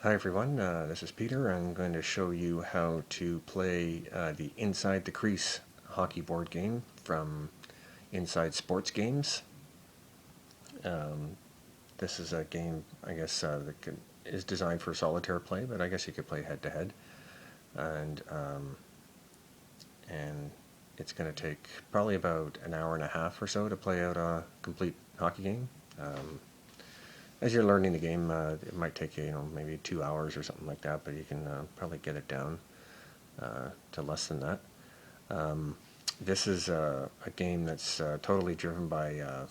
Hi everyone, this is Peter. I'm going to show you how to play the Inside the Crease hockey board game from Inside Sports Games. Um, this is a game, I guess, is designed for solitaire play, but I guess you could play head to head. And and it's going to take probably about an hour and a half or so to play out a complete hockey game. As you're learning the game, it might take you, maybe 2 hours or something like that, but you can probably get it down to less than that. This is a game that's totally driven by a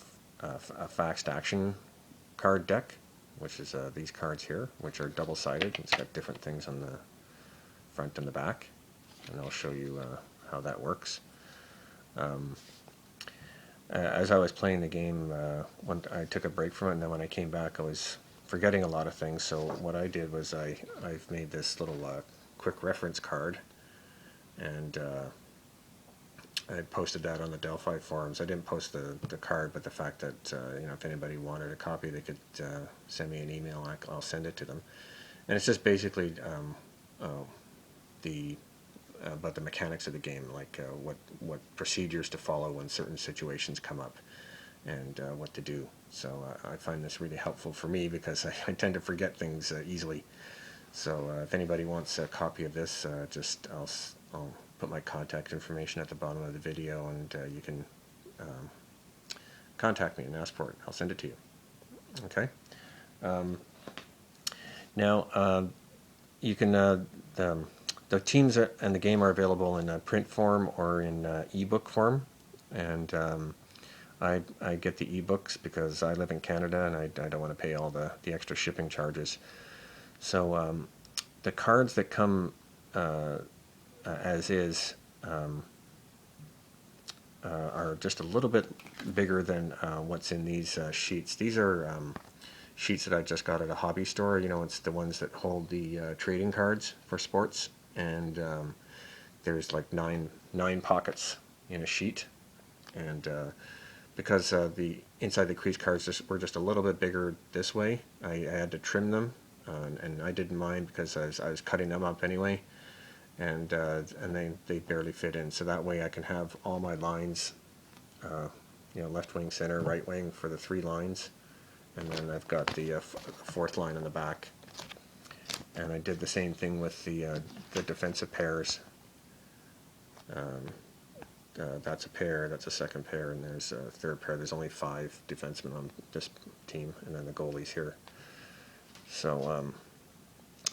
faxed action card deck, which is these cards here, which are double-sided. It's got different things on the front and the back, and I'll show you how that works. As I was playing the game, I took a break from it, and then when I came back, I was forgetting a lot of things. So what I did was I've made this little quick reference card, and I posted that on the Delphi forums. I didn't post the card, but the fact that if anybody wanted a copy, they could send me an email. I'll send it to them. And it's just basically the about the mechanics of the game, like what procedures to follow when certain situations come up, and what to do. So I find this really helpful for me because I tend to forget things easily. So if anybody wants a copy of this, I'll put my contact information at the bottom of the video, and you can um, contact me and ask for it. I'll send it to you. Okay. Um, Now you can the teams and the game are available in print form or in ebook form, and I get the ebooks because I live in Canada and I don't want to pay all the extra shipping charges. So the cards that come as is are just a little bit bigger than what's in these sheets. These are sheets that I just got at a hobby store. It's the ones that hold the trading cards for sports, and there's like nine pockets in a sheet, and because the Inside the Crease cards were just a little bit bigger this way, I had to trim them, and I didn't mind because I was cutting them up anyway, and they barely fit in. So that way I can have all my lines, left wing, center, right wing for the three lines, and then I've got the fourth line on the back. And I did the same thing with the defensive pairs. Um, that's a pair, that's a second pair, and there's a third pair. There's only 5 defensemen on this team, and then the goalies here. So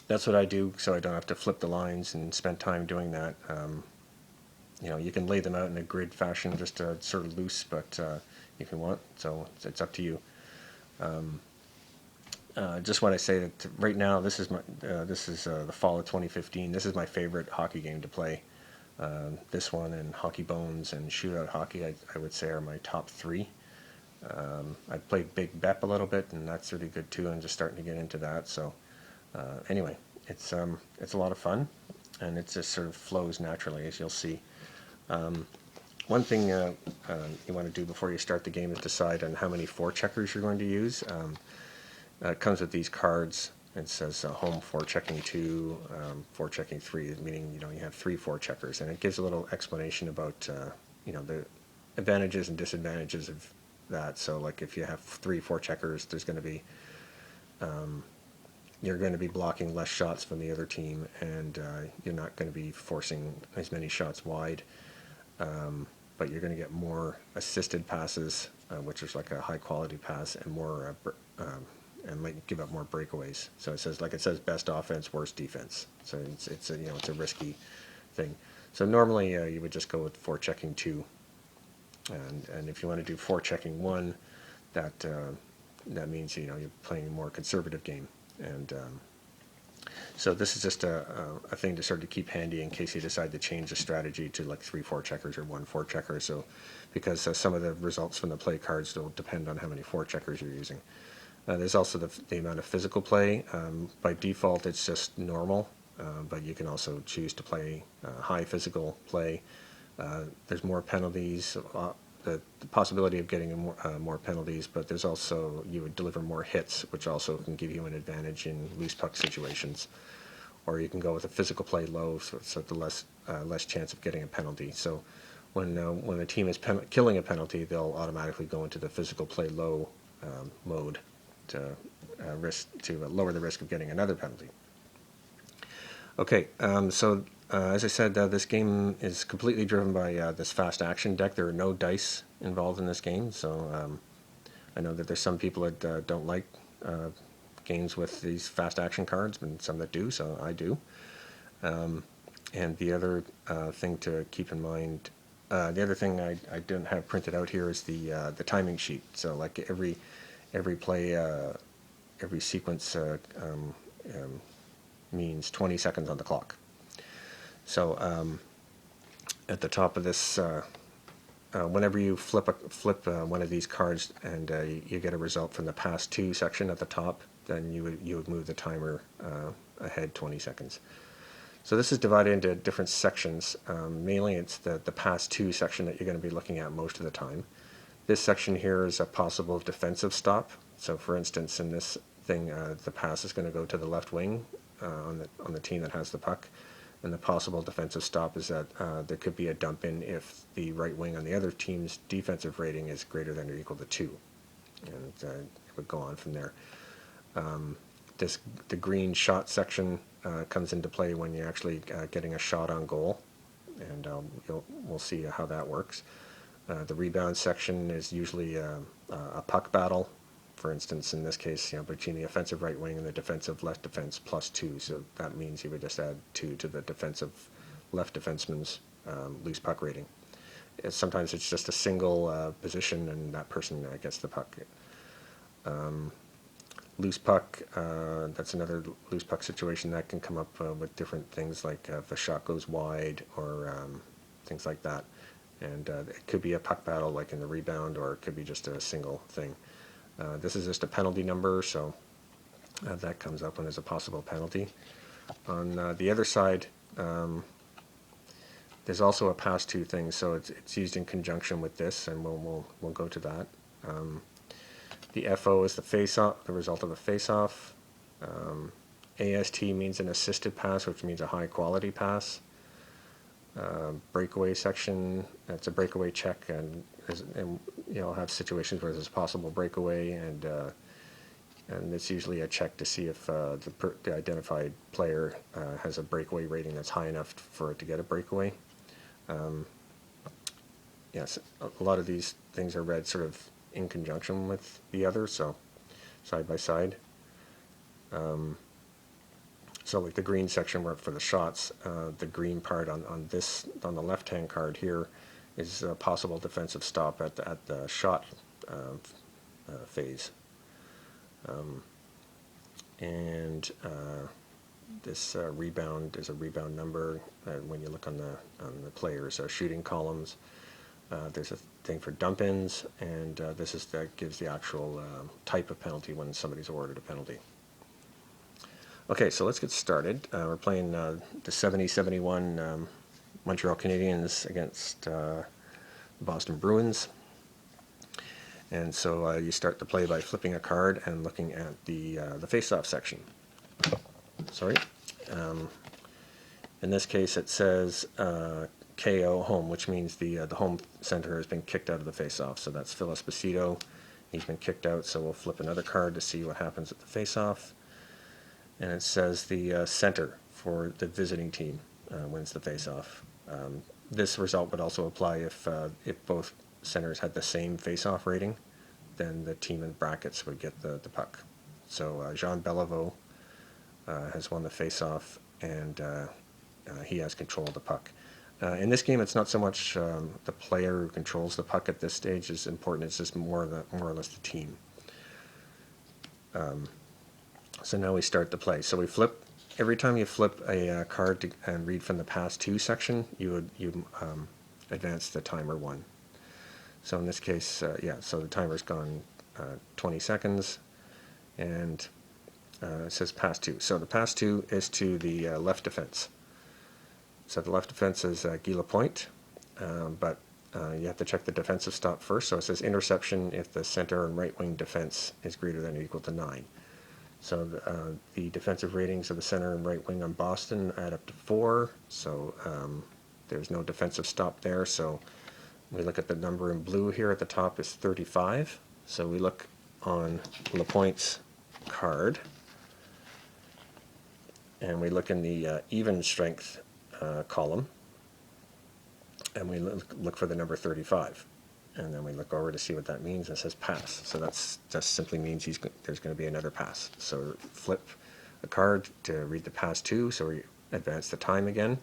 that's what I do, so I don't have to flip the lines and spend time doing that. You can lay them out in a grid fashion, just sort of loose, but if you want, so it's up to you. Just want to say that right now, this is the fall of 2015. This is my favorite hockey game to play. This one and Hockey Bones and Shootout Hockey, I would say, are my top 3. I played Big Bep a little bit, and that's really good too. I'm just starting to get into that. So anyway, it's a lot of fun, and it just sort of flows naturally, as you'll see. One thing you want to do before you start the game is decide on how many forecheckers you're going to use. It comes with these cards. It says home forechecking 2, forechecking 3, meaning you have 3 forecheckers, and it gives a little explanation about the advantages and disadvantages of that. So, like if you have 3 forecheckers, there's going to be you're going to be blocking less shots from the other team, and you're not going to be forcing as many shots wide. But you're going to get more assisted passes, which is like a high quality pass, and more and might give up more breakaways. So it says best offense, worst defense. So it's a risky thing. So normally you would just go with forechecking 2, and if you want to do forechecking 1, that means you're playing a more conservative game. And so this is just a thing to sort of keep handy in case you decide to change the strategy to like 3 forecheckers or 1 forechecker. So because some of the results from the play cards will depend on how many forecheckers you're using. There's also the amount of physical play. By default, it's just normal, but you can also choose to play high physical play. There's more penalties. the possibility of getting more penalties, but there's also, you would deliver more hits, which also can give you an advantage in loose puck situations. Or you can go with a physical play low, so the less chance of getting a penalty. So when a team is killing a penalty, they'll automatically go into the physical play low mode to lower the risk of getting another penalty. Okay, so as I said, this game is completely driven by this fast action deck. There are no dice involved in this game, so I know that there's some people that don't like games with these fast action cards, and some that do, so I do. And the other thing to keep in mind, the other thing I didn't have printed out here is the timing sheet. So like every play, every sequence means 20 seconds on the clock. So at the top of this, whenever you flip one of these cards and you get a result from the past two section at the top, then you would move the timer ahead 20 seconds. So this is divided into different sections. Mainly it's the past two section that you're going to be looking at most of the time. This section here is a possible defensive stop. So for instance, in this thing, the pass is going to go to the left wing on the team that has the puck. And the possible defensive stop is that there could be a dump in if the right wing on the other team's defensive rating is greater than or equal to 2. And it would go on from there. The green shot section comes into play when you're actually getting a shot on goal, and we'll see how that works. The rebound section is usually a puck battle. For instance, in this case, between the offensive right wing and the defensive left defense +2. So that means you would just add 2 to the defensive left defenseman's loose puck rating. Sometimes it's just a single position, and that person gets the puck. Loose puck, that's another loose puck situation that can come up with different things, like if a shot goes wide or things like that. And it could be a puck battle like in the rebound, or it could be just a single thing. This is just a penalty number, so that comes up when there's a possible penalty. On the other side, there's also a pass two thing, so it's used in conjunction with this, and we'll go to that. The FO is the face-off, the result of a face-off. AST means an assisted pass, which means a high-quality pass. Breakaway section, that's a breakaway check, and you'll have situations where there's a possible breakaway, and it's usually a check to see if the identified player has a breakaway rating that's high enough for it to get a breakaway. Yes, a lot of these things are read sort of in conjunction with the other, so side by side. So like the green section where for the shots, the green part on the left-hand card here is a possible defensive stop at the shot phase. This rebound is a rebound number. When you look on the players' shooting columns, there's a thing for dump-ins, and that gives the actual type of penalty when somebody's awarded a penalty. Okay, so let's get started. We're playing the 70-71 Montreal Canadiens against the Boston Bruins. And so you start the play by flipping a card and looking at the face-off section. Sorry. In this case, it says KO home, which means the home center has been kicked out of the face-off. So that's Phil Esposito. He's been kicked out, so we'll flip another card to see what happens at the face-off. And it says the center for the visiting team wins the face-off. This result would also apply if both centers had the same face-off rating, then the team in brackets would get the puck. So Jean Beliveau has won the face-off, and he has control of the puck. In this game, it's not so much the player who controls the puck at this stage is important. It's just more or less the team. So now we start the play. So we flip. Every time you flip a card and read from the past two section, you advance the timer 1. So in this case, so the timer's gone 20 seconds, and it says pass 2. So the pass 2 is to the left defense. So the left defense is Guy Lapointe, but you have to check the defensive stop first. So it says interception if the center and right wing defense is greater than or equal to 9. So the defensive ratings of the center and right wing on Boston add up to 4. So there's no defensive stop there. So we look at the number in blue here at the top is 35. So we look on LaPointe's card, and we look in the even strength column, and we look for the number 35. And then we look over to see what that means, and it says pass. So that just simply means there's going to be another pass. So flip the card to read the pass to, so we advance the time again.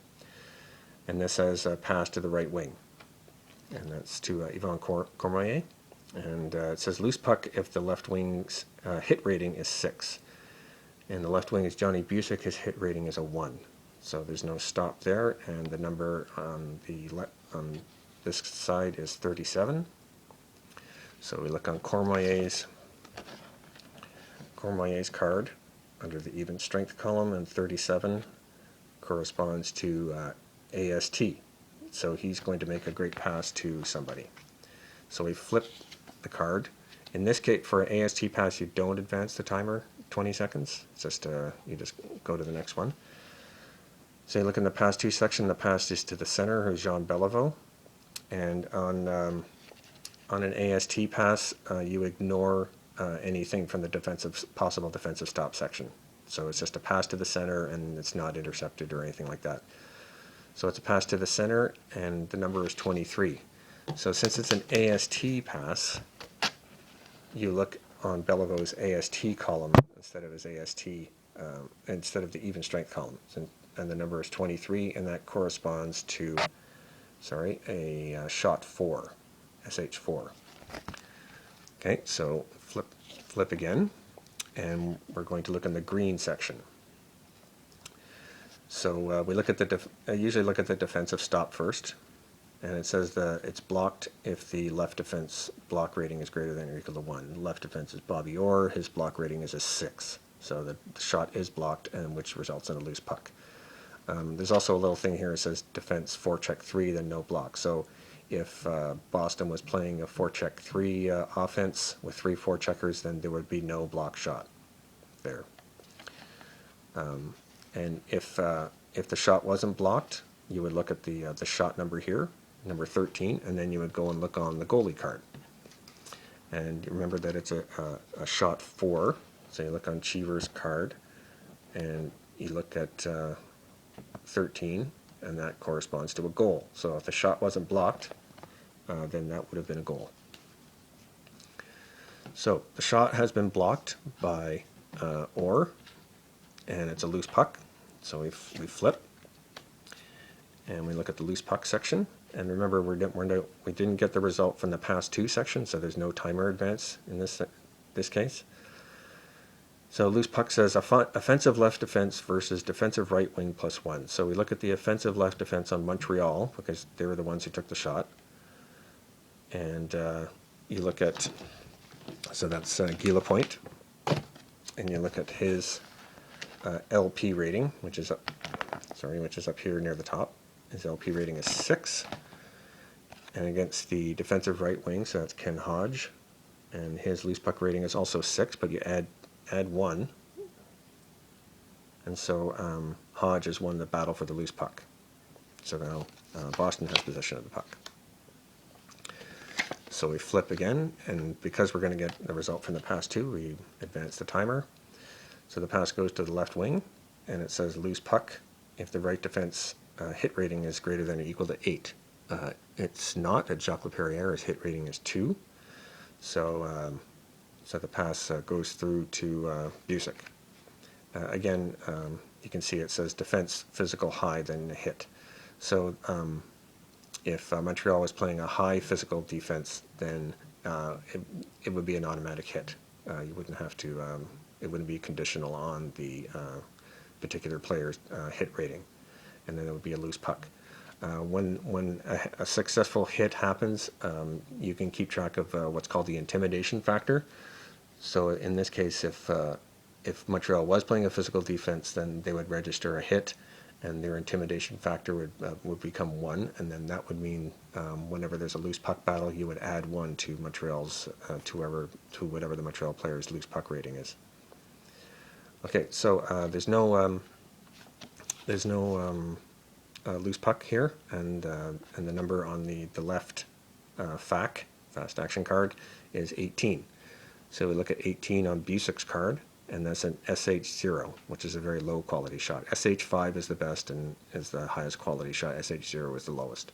And this says pass to the right wing. And that's to Yvon Cormier. And it says loose puck if the left wing's hit rating is 6. And the left wing is Johnny Busick, his hit rating is a 1. So there's no stop there, and the number on this side is 37. So we look on Cormier's card under the even strength column, and 37 corresponds to AST. So he's going to make a great pass to somebody. So we flip the card. In this case, for an AST pass, you don't advance the timer 20 seconds. It's just you just go to the next one. So you look in the pass to section. The pass is to the center, who's Jean Beliveau. And on an AST pass, you ignore anything from the possible defensive stop section. So it's just a pass to the center, and it's not intercepted or anything like that. So it's a pass to the center, and the number is 23. So since it's an AST pass, you look on Belivau's AST column instead of the even strength column. And the number is 23, and that corresponds to a shot 4, SH4. Okay, so flip again, and we're going to look in the green section. So we look at I usually look at the defensive stop first, and it says that it's blocked if the left defense block rating is greater than or equal to 1. The left defense is Bobby Orr, his block rating is a 6. So the shot is blocked, and which results in a loose puck. There's also a little thing here that says defense forecheck 3, then no block. So if Boston was playing a forecheck 3 offense with 3 forecheckers, then there would be no block shot there. And if the shot wasn't blocked, you would look at the shot number here, number 13, and then you would go and look on the goalie card. And remember that it's a shot 4. So you look on Cheever's card, and you look at 13, and that corresponds to a goal. So if the shot wasn't blocked, then that would have been a goal. So the shot has been blocked by Orr, and it's a loose puck. So we flip, and we look at the loose puck section. And remember, we didn't get the result from the pass to section, so there's no timer advance in this case. So loose puck says offensive left defense versus defensive right wing +1. So we look at the offensive left defense on Montreal, because they were the ones who took the shot. And you look at, so that's Guy Lapointe, and you look at his LP rating, which is up here near the top. His LP rating is 6. And against the defensive right wing, so that's Ken Hodge, and his loose puck rating is also 6, but you add 1, and so Hodge has won the battle for the loose puck. So now Boston has possession of the puck. So we flip again, and because we're going to get the result from the pass to, we advance the timer. So the pass goes to the left wing, and it says loose puck if the right defense hit rating is greater than or equal to 8. It's not at Jacques Laperriere. His hit rating is 2. So the pass goes through to Busick. Again, you can see it says defense physical high, then the hit. So if Montreal was playing a high physical defense, then it would be an automatic hit. You wouldn't have to. It wouldn't be conditional on the particular player's hit rating, and then it would be a loose puck. When a successful hit happens, you can keep track of what's called the intimidation factor. So in this case, if Montreal was playing a physical defense, then they would register a hit, and their intimidation factor would become 1, and then that would mean whenever there's a loose puck battle, you would add 1 to Montreal's to whatever the Montreal player's loose puck rating is. Okay, so there's no loose puck here, and the number on the left FAC, fast action card, is 18. So we look at 18 on Busic's card, and that's an SH0, which is a very low quality shot. SH5 is the best and is the highest quality shot. SH0 is the lowest.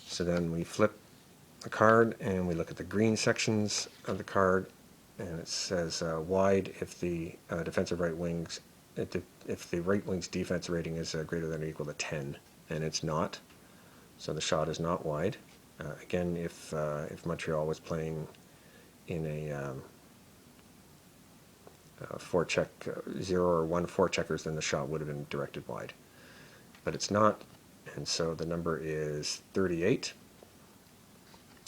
So then we flip the card and we look at the green sections of the card, and it says wide if the defensive right wing's if the right wing's defense rating is greater than or equal to 10, and it's not, so the shot is not wide. Again, if Montreal was playing in a forecheck 0 or 1 forecheckers, then the shot would have been directed wide, but it's not, and so the number is 38.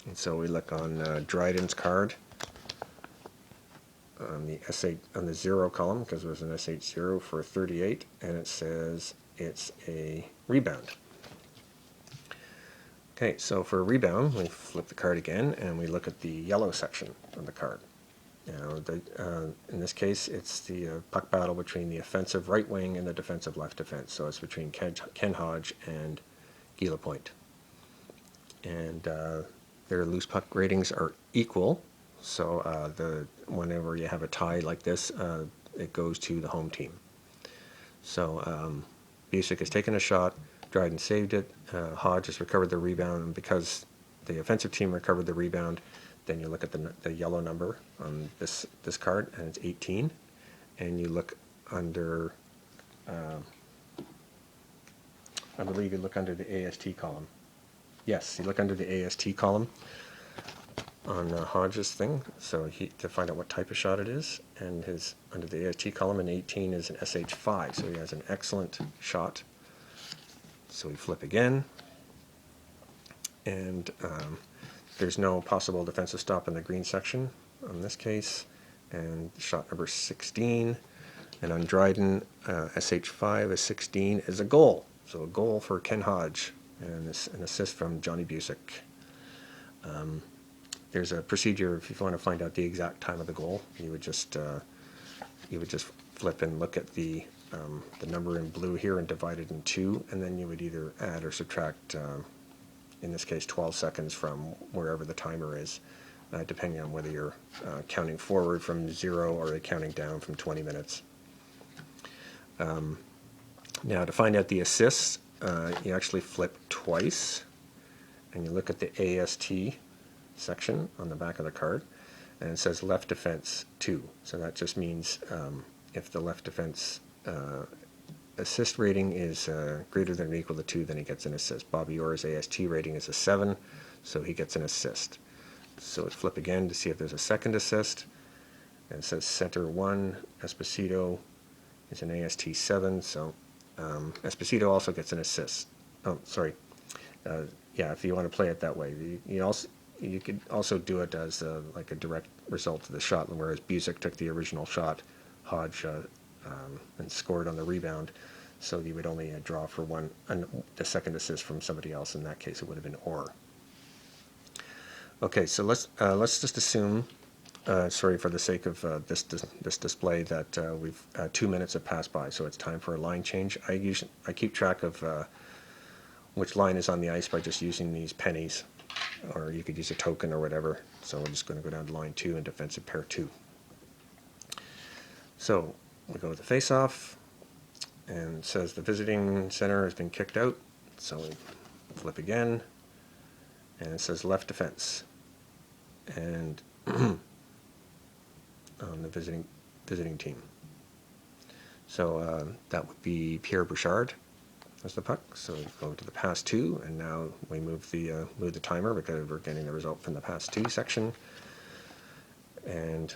And so we look on Dryden's card on the 0 column, because there's an SH0 for 38, and it says it's a rebound. Okay, so for a rebound, we flip the card again and we look at the yellow section of the card. In this case, it's the puck battle between the offensive right wing and the defensive left defense. So it's between Ken Hodge and Guy Lapointe. And their loose puck ratings are equal. So whenever you have a tie like this, it goes to the home team. So Busic has taken a shot, Dryden saved it, Hodge has recovered the rebound, and because the offensive team recovered the rebound, then you look at the yellow number on this card, and it's 18, and you look under, I believe you look under the AST column. Yes, you look under the AST column on Hodge's thing, so to find out what type of shot it is, and his under the AST column, and 18 is an SH5, so he has an excellent shot. So we flip again, and there's no possible defensive stop in the green section in this case, and shot number 16, and on Dryden, SH5 is 16 is a goal, so a goal for Ken Hodge, and an assist from Johnny Busic. There's a procedure if you want to find out the exact time of the goal. You would just flip and look at the number in blue here and divide it in 2, and then you would either add or subtract, in this case 12 seconds from wherever the timer is, depending on whether you're counting forward from 0 or counting down from 20 minutes. Now to find out the assists, you actually flip twice, and you look at the AST section on the back of the card, and it says left defense 2. So that just means if the left defense assist rating is greater than or equal to 2, then he gets an assist. Bobby Orr's AST rating is a 7, so he gets an assist. So let's flip again to see if there's a second assist, and it says center 1, Esposito is an AST 7, so Esposito also gets an assist. Oh, sorry. Yeah, if you want to play it that way. You could also do it as like a direct result of the shot, whereas Busic took the original shot, Hodge and scored on the rebound, so you would only draw for the second assist from somebody else. In that case, it would have been Orr. Okay, so let's just assume, sorry for the sake of this display, that we've 2 minutes have passed by, so it's time for a line change. I keep track of which line is on the ice by just using these pennies, or you could use a token or whatever. So we're just going to go down to line 2 and defensive pair 2. So we go to the face-off, and it says the visiting center has been kicked out. So we flip again, and it says left defense, and on the visiting team. So that would be Pierre Bouchard as the puck. So we go to the pass 2, and now we move the timer because we're getting the result from the pass 2 section. And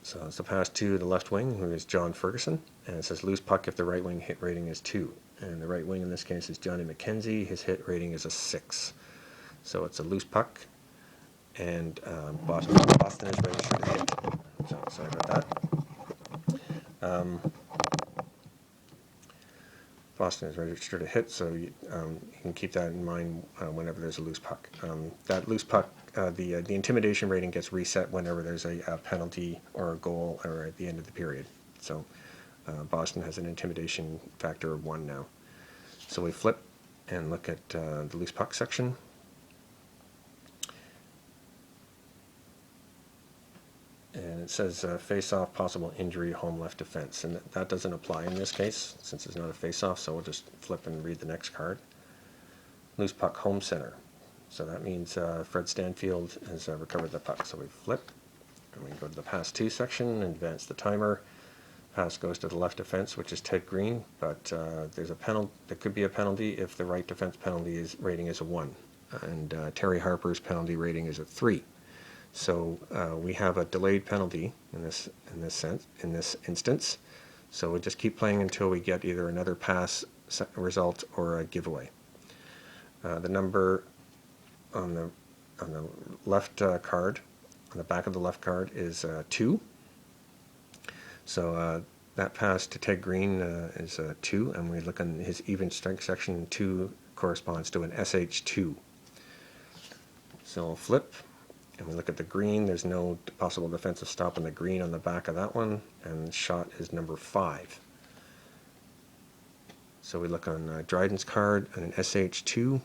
so it's the pass to the left wing, who is John Ferguson, and it says loose puck if the right wing hit rating is 2. And the right wing in this case is Johnny McKenzie. His hit rating is a 6. So it's a loose puck, and Boston is registered to hit. So sorry about that. Boston is registered a hit, so you can keep that in mind whenever there's a loose puck. That loose puck, the intimidation rating gets reset whenever there's a penalty or a goal or at the end of the period. So Boston has an intimidation factor of 1 now. So we flip and look at the loose puck section. And it says face-off, possible injury, home left defense. And that doesn't apply in this case since it's not a face-off, so we'll just flip and read the next card. Loose puck, home center. So that means Fred Stanfield has recovered the puck. So we flip and we go to the pass 2 section and advance the timer. Pass goes to the left defense, which is Ted Green, but there's a penalty. There could be a penalty if the right defense penalty rating is a 1, and Terry Harper's penalty rating is a 3. So we have a delayed penalty in this instance. So we just keep playing until we get either another pass result or a giveaway. The number on the left card, on the back of the left card, is 2. So that pass to Ted Green is 2, and we look in his even strength section. 2 corresponds to an SH2. So we'll flip. And we look at the green, there's no possible defensive stop on the green on the back of that one, and shot is number 5. So we look on Dryden's card, and an SH2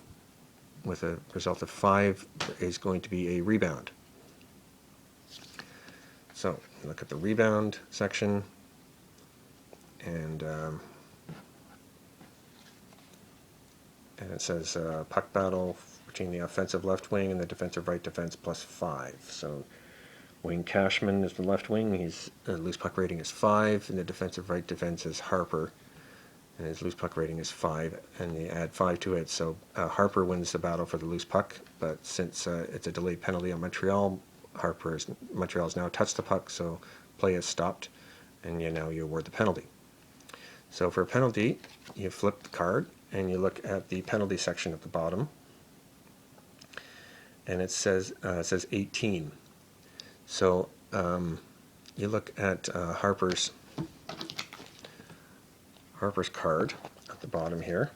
with a result of 5 is going to be a rebound. So we look at the rebound section, and it says puck battle between the offensive left wing and the defensive right defense +5. So Wayne Cashman is the left wing. His loose puck rating is 5, and the defensive right defense is Harper, and his loose puck rating is 5, and they add 5 to it. So Harper wins the battle for the loose puck, but since it's a delayed penalty on Montreal, Montreal's now touched the puck, so play is stopped, and now you award the penalty. So for a penalty, you flip the card, and you look at the penalty section at the bottom, and it says 18. So you look at Harper's card at the bottom here,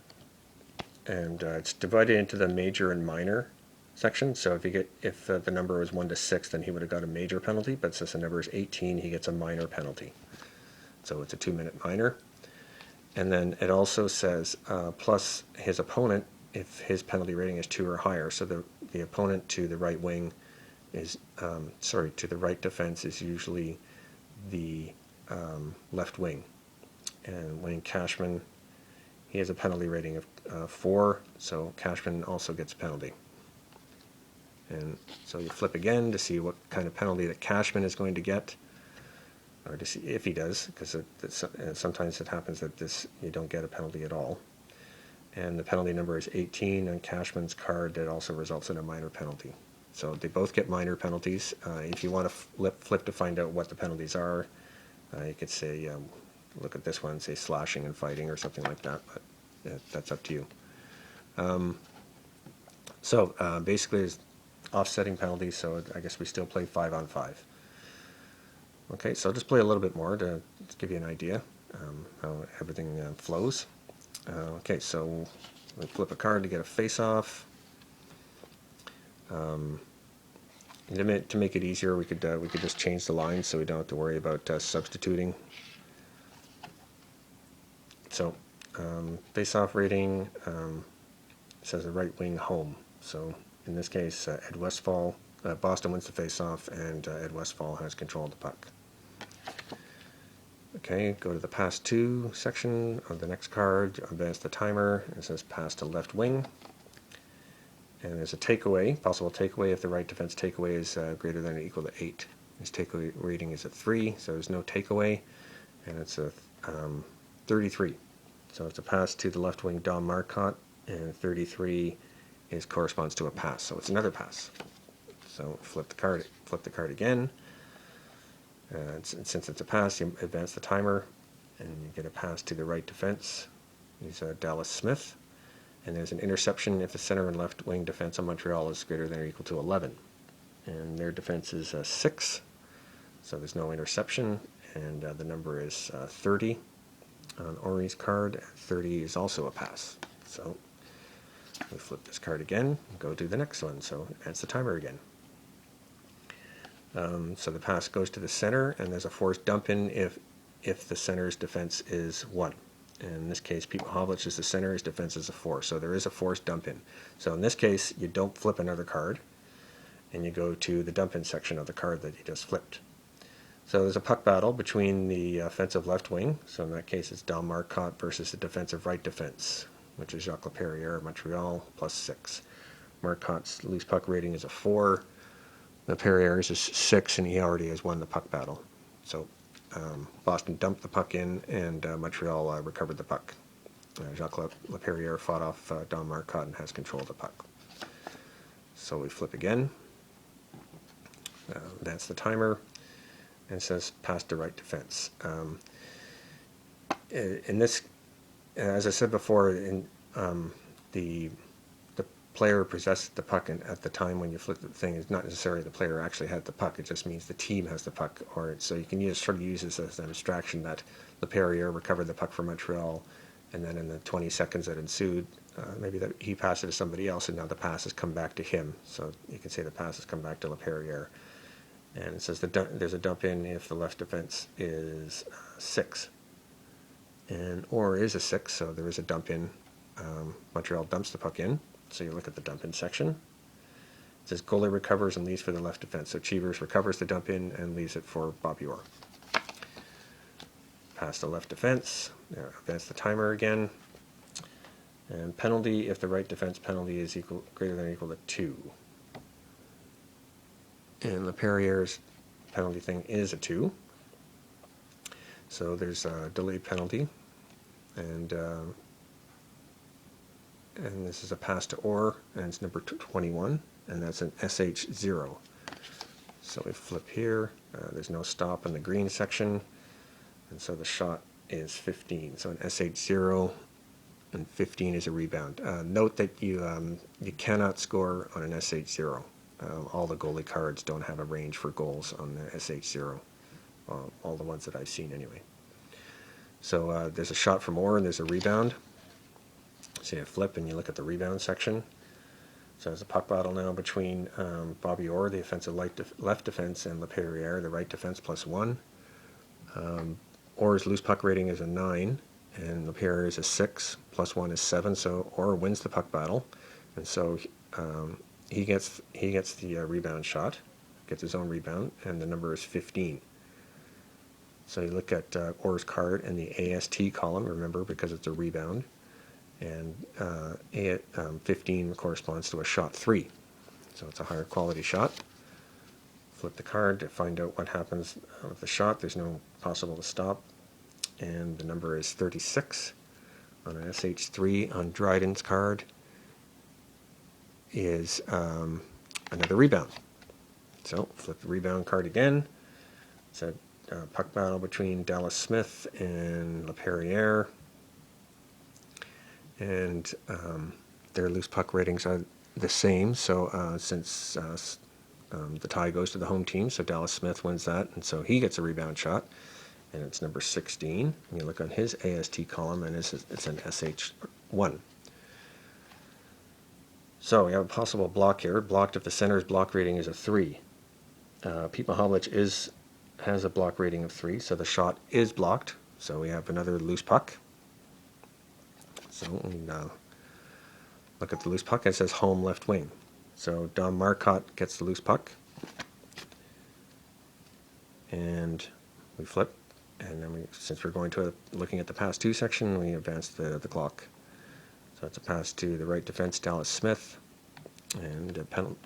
and it's divided into the major and minor section. So if the number was 1 to 6, then he would have got a major penalty, but since the number is 18, he gets a minor penalty. So it's a 2-minute minor. And then it also says plus his opponent if his penalty rating is 2 or higher. So the opponent to the right wing is, to the right defense is usually the left wing. And Wayne Cashman, he has a penalty rating of 4, so Cashman also gets a penalty. And so you flip again to see what kind of penalty that Cashman is going to get, or to see if he does, because sometimes it happens that you don't get a penalty at all. And the penalty number is 18 on Cashman's card. That also results in a minor penalty. So they both get minor penalties. If you want to flip to find out what the penalties are, you could say, look at this one, say slashing and fighting or something like that, but that's up to you. So basically it's offsetting penalties, so I guess we still play 5-on-5. Okay, so I'll just play a little bit more to give you an idea how everything flows. Okay, so we flip a card to get a face-off. To make it easier, we could just change the line so we don't have to worry about substituting. So face-off rating says the right wing home. So in this case, Ed Westfall, Boston wins the face-off, and Ed Westfall has control of the puck. Okay, go to the pass 2 section of the next card, advance the timer. It says pass to left wing. And there's a takeaway, possible takeaway if the right defense takeaway is greater than or equal to 8. His takeaway rating is a 3, so there's no takeaway, and it's a 33. So it's a pass to the left wing Dom Marcotte, and 33 corresponds to a pass, so it's another pass. So flip the card again. Since it's a pass, you advance the timer, and you get a pass to the right defense. He's Dallas Smith. And there's an interception if the center and left wing defense on Montreal is greater than or equal to 11. And their defense is 6, so there's no interception, and the number is 30 On Ori's card, 30 is also a pass. So we flip this card again and go to the next one. So advance the timer again. So the pass goes to the center, and there's a forced dump in if the center's defense is 1. And in this case, Pete Mahovlich is the center, his defense is a 4. So there is a forced dump in. So in this case, you don't flip another card, and you go to the dump in section of the card that you just flipped. So there's a puck battle between the offensive left wing. So in that case, it's Del Marcotte versus the defensive right defense, which is Jacques Laperriere of Montreal, +6. Marcotte's loose puck rating is a 4. Laperriere's is 6, and he already has won the puck battle. So Boston dumped the puck in, and Montreal recovered the puck. Jacques Laperriere fought off Del Marcotte and has control of the puck. So we flip again. That's the timer. And it says pass to right defense. In this, as I said before, the player possessed the puck at the time when you flip the thing is not necessarily the player actually had the puck. It just means the team has the puck. So you can sort of use this as an abstraction that Laperriere recovered the puck from Montreal, and then in the 20 seconds that ensued, maybe that he passed it to somebody else, and now the pass has come back to him. So you can say the pass has come back to Laperriere. And it says there's a dump in if the left defense is 6. And or is a 6, so there is a dump in. Montreal dumps the puck in. So you look at the dump in section. It says goalie recovers and leaves for the left defense. So Cheevers recovers the dump in and leaves it for Bobby Orr. Pass the left defense. Advance the timer again. And penalty if the right defense penalty is greater than or equal to 2. And Laperriere's penalty thing is a 2. So there's a delayed penalty. And this is a pass to Orr, and it's number 21, and that's an SH0. So we flip here. There's no stop in the green section, and so the shot is 15. So an SH0 and 15 is a rebound. Note that you cannot score on an SH0. All the goalie cards don't have a range for goals on the SH0, all the ones that I've seen anyway. So there's a shot from Orr and there's a rebound. So you flip and you look at the rebound section. So there's a puck battle now between Bobby Orr, the offensive left defense, and Laperriere, the right defense, +1. Orr's loose puck rating is a 9, and Laperriere is a 6, +1 is 7. So Orr wins the puck battle, and so he gets the rebound shot, gets his own rebound, and the number is 15. So you look at Orr's card in the AST column, remember, because it's a rebound, and 15 corresponds to a shot 3. So it's a higher quality shot. Flip the card to find out what happens with the shot. There's no possible to stop, and the number is 36. On an SH3 on Dryden's card is another rebound. So flip the rebound card again. It's a puck battle between Dallas Smith and Laperriere, and their loose puck ratings are the same. So since the tie goes to the home team, so Dallas Smith wins that, and so he gets a rebound shot, and it's number 16. And you look on his AST column, and it's an SH1. So we have a possible block here. Blocked if the center's block rating is a 3. Pete Mahovlich has a block rating of 3, so the shot is blocked. So we have another loose puck. So we look at the loose puck. It says home left wing. So Del Marcotte gets the loose puck, and we flip. And then since we're going to looking at the pass to section, we advance the clock. So it's a pass to the right defense, Dallas Smith, and a penalty.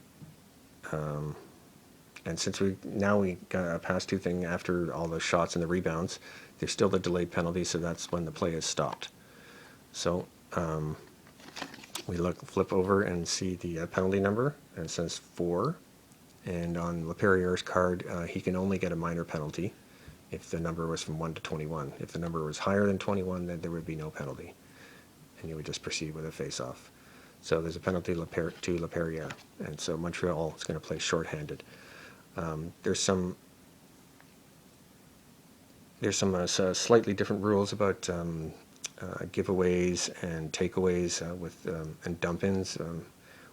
And since we got a pass to thing after all the shots and the rebounds, there's still the delayed penalty, so that's when the play is stopped. So we flip over and see the penalty number, and it says 4. And on Laperriere's card, he can only get a minor penalty if the number was from 1 to 21. If the number was higher than 21, then there would be no penalty, and you would just proceed with a face-off. So there's a penalty to Laperriere, and so Montreal is going to play shorthanded. There's some There's some slightly different rules about giveaways and takeaways with and dump-ins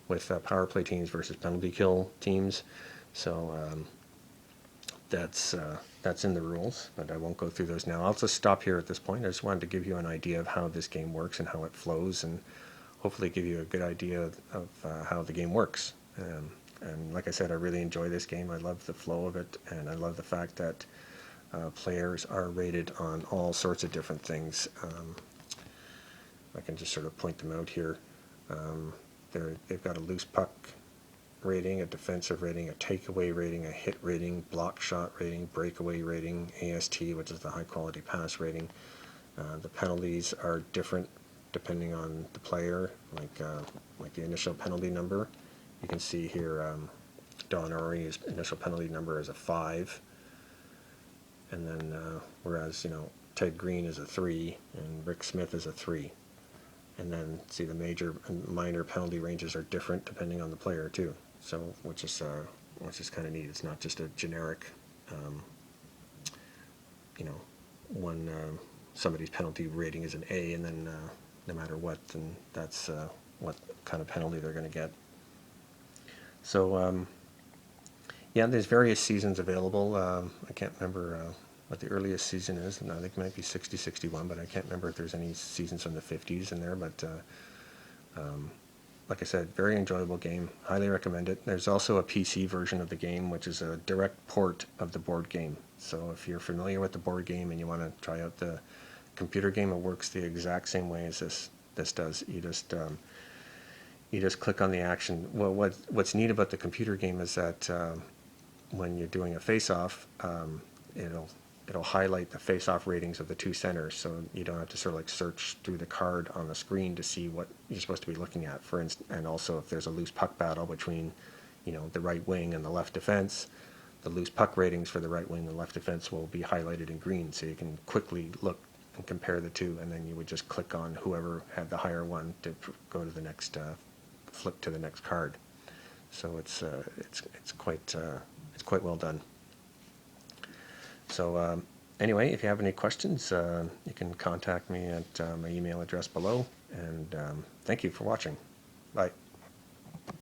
with power play teams versus penalty kill teams. So that's in the rules, but I won't go through those now. I'll just stop here at this point. I just wanted to give you an idea of how this game works and how it flows, and hopefully give you a good idea of how the game works. And like I said, I really enjoy this game. I love the flow of it, and I love the fact that players are rated on all sorts of different things. I can just sort of point them out here. They've got a loose puck rating, a defensive rating, a takeaway rating, a hit rating, block shot rating, breakaway rating, AST, which is the high quality pass rating. The penalties are different depending on the player, like the initial penalty number. You can see here Don Orey's initial penalty number is a 5, and then whereas Ted Green is a 3 and Rick Smith is a 3. And then see the major and minor penalty ranges are different depending on the player too. So which is kind of neat. It's not just a generic, somebody's penalty rating is an A, and then no matter what, then that's what kind of penalty they're going to get. So yeah, there's various seasons available. I can't remember what the earliest season is, and I think it might be 60, 61, but I can't remember if there's any seasons from the 50s in there. But like I said, very enjoyable game. Highly recommend it. There's also a PC version of the game, which is a direct port of the board game. So if you're familiar with the board game and you want to try out the computer game, it works the exact same way as this does. You just click on the action. Well, what's neat about the computer game is that when you're doing a face-off, it'll highlight the face-off ratings of the two centers, so you don't have to sort of like search through the card on the screen to see what you're supposed to be looking at. For instance, and also if there's a loose puck battle between, the right wing and the left defense, the loose puck ratings for the right wing and the left defense will be highlighted in green, so you can quickly look and compare the two, and then you would just click on whoever had the higher one to go to the next, flip to the next card. So it's quite well done. So anyway, if you have any questions, you can contact me at my email address below, and thank you for watching. Bye.